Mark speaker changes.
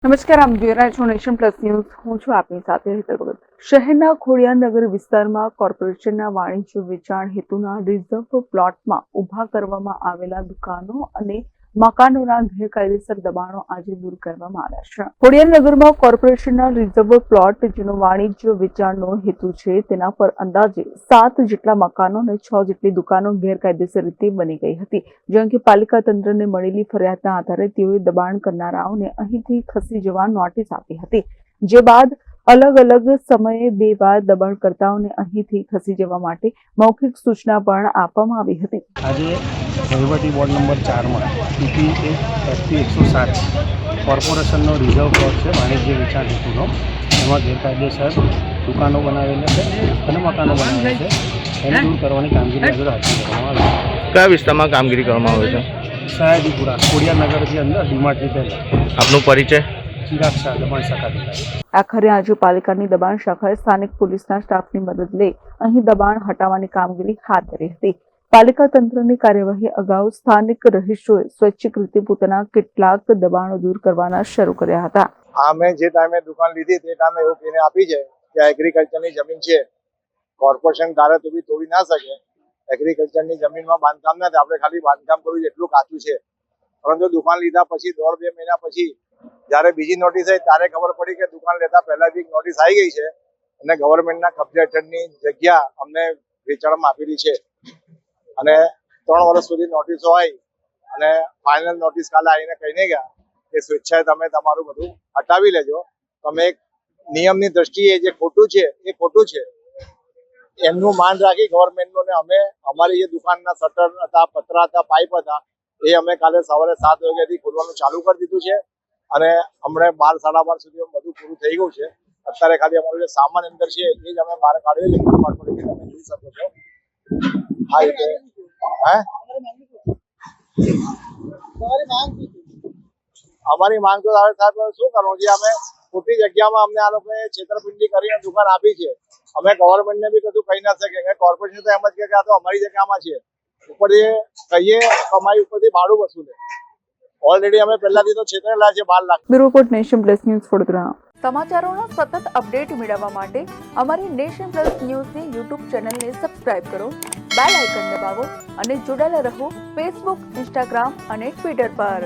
Speaker 1: નમસ્કાર, આપ જોઈ રહ્યા છો નેશન પ્લસ ન્યૂઝ. હું છું આપની સાથે હેતલ ભગત. શહેરના ખોડિયારનગર વિસ્તારમાં કોર્પોરેશનના વાણિજ્ય વેચાણ હેતુના રિઝર્વ પ્લોટમાં ઊભા કરવામાં આવેલા દુકાનો અને મકાનોના ગેરકાયદેસર દબાણો આજે દૂર કરવામાં આવ્યા છે. ખોડિયારનગરમાં કોર્પોરેશનના રિઝર્વ પ્લોટ જેનો વાણિજ્ય વેચાણનો હેતુ છે તેના પર અંદાજે 7 જેટલા મકાનો અને 6 જેટલી દુકાનો ગેરકાયદેસર રીતે બની ગઈ હતી. જે અંગે પાલિકા તંત્રને મળેલી ફરિયાદના આધારે તેઓએ દબાણ કરનારાઓને અહીંથી ખસી જવા નોટિસ આપી હતી. જે બાદ અલગ અલગ સમયે 2 વાર દબાણકર્તાઓને અહીંથી ખસી જવા માટે મૌખિક સૂચના પણ આપવામાં આવી હતી.
Speaker 2: આજે વહીવટી બોર્ડ નંબર 4 માં PP SP 107 કોર્પોરેશનનો રિઝર્વ પ્લોટ છે વાણિજ્ય વેચાણ હેતુનો. એમાં ગેરકાયદેસર દુકાનો બનાવેલી છે અને મકાનો બનાવેલા છે. એને દૂર કરવાની કામગીરી આગળ હાથ ધરવામાં આવી છે.
Speaker 3: કયા વિસ્તારમાં કામગીરી કરવામાં આવે છે?
Speaker 2: સયાજીપુરા ખોડિયારનગરથી અંદર ડીમાર્ટની પહેલાં.
Speaker 3: આપનો પરિચય?
Speaker 2: ચિરાગ શાહ, દબાણ શાખા અધિકારી.
Speaker 1: આખરે આજે પાલિકાની દબાણ શાખાએ સ્થાનિક પોલીસના સ્ટાફની મદદ લઈ અહીં દબાણ હટાવવાની કામગીરી હાથ ધરી હતી. પાલિકા તંત્રની કાર્યવાહી અગાઉ સ્થાનિક રહીશોએ સ્વૈચ્છિક રીતે પોતાના કેટલાક દબાણો દૂર કરવાના શરૂ કર્યા હતા.
Speaker 4: મેં જે ટાઈમે દુકાન લીધી તે ટાઈમે એવું કહીને આપી છે કે એગ્રીકલ્ચરની જમીન છે, કોર્પોરેશન ધારે તો બી તોડી ના શકે. એગ્રીકલ્ચરની જમીનમાં બાંધકામ ના થાય, આપણે ખાલી બાંધકામ કરવું એટલું કાચું છે. પરંતુ દુકાન લીધા પછી 1.5-2 મહિના પછી જયારે બીજી નોટિસ આવી ત્યારે ખબર પડી કે દુકાન લેતા પહેલા જ નોટિસ આવી ગઈ છે અને ગવર્મેન્ટના કબજા હેઠળની જગ્યા અમને વેચાણમાં આપેલી છે. અને 3 વર્ષ સુધી નોટિસો આવી અને ફાઇનલ નોટિસ કાલે આવીને કહીને ગયા કે સ્વેચ્છાએ તમે તમારું બધું હટાવી લેજો. તમે એક નિયમની દ્રષ્ટિએ જે ખોટું છે એ ખોટું છે, એમનું માન રાખી ગવર્મેન્ટનું. ને અમે અમારી જે દુકાનના શટર હતા, પતરા હતા, પાઇપ હતા, એ અમે કાલે સવારે 7 વાગ્યાથી ખોલવાનું ચાલુ કરી દીધું છે અને હમણાં 12-12:30 સુધી બધું પૂરું થઈ ગયું છે. અત્યારે ખાલી અમારું જે સામાન અંદર છે એ જ અમે બહાર કાઢ્યો છે. તમે જોઈ શકો છો આ રીતે. અમારી માંગ તો સાહેબ શું કરવું છે? અમે ખોટી જગ્યામાં અમને આ લોકોએ છેતરપિંડી કરીને દુકાન આપી છે. અમે ગવર્મેન્ટને બી કશું કહી ના શકીએ. કોર્પોરેશન તો એમ જ કે આ તો અમારી જગ્યામાં છે. ઉપરથી કહીએ કમાઈ ઉપરથી ભાડું વસૂલે. ઓલરેડી અમે પહેલાથી તો છેતરેલા છે 12 lakh.
Speaker 1: Bureau report, Nation Plus News, Vadodara. સમાચારોના સતત અપડેટ મેળવવા માટે અમારી નેશન પ્લસ ન્યૂઝની યુટ્યુબ ચેનલને સબસ્ક્રાઇબ કરો, બેલ આઇકન દબાવો અને જોડાયેલા રહો ફેસબુક, ઇન્સ્ટાગ્રામ અને ટ્વિટર પર.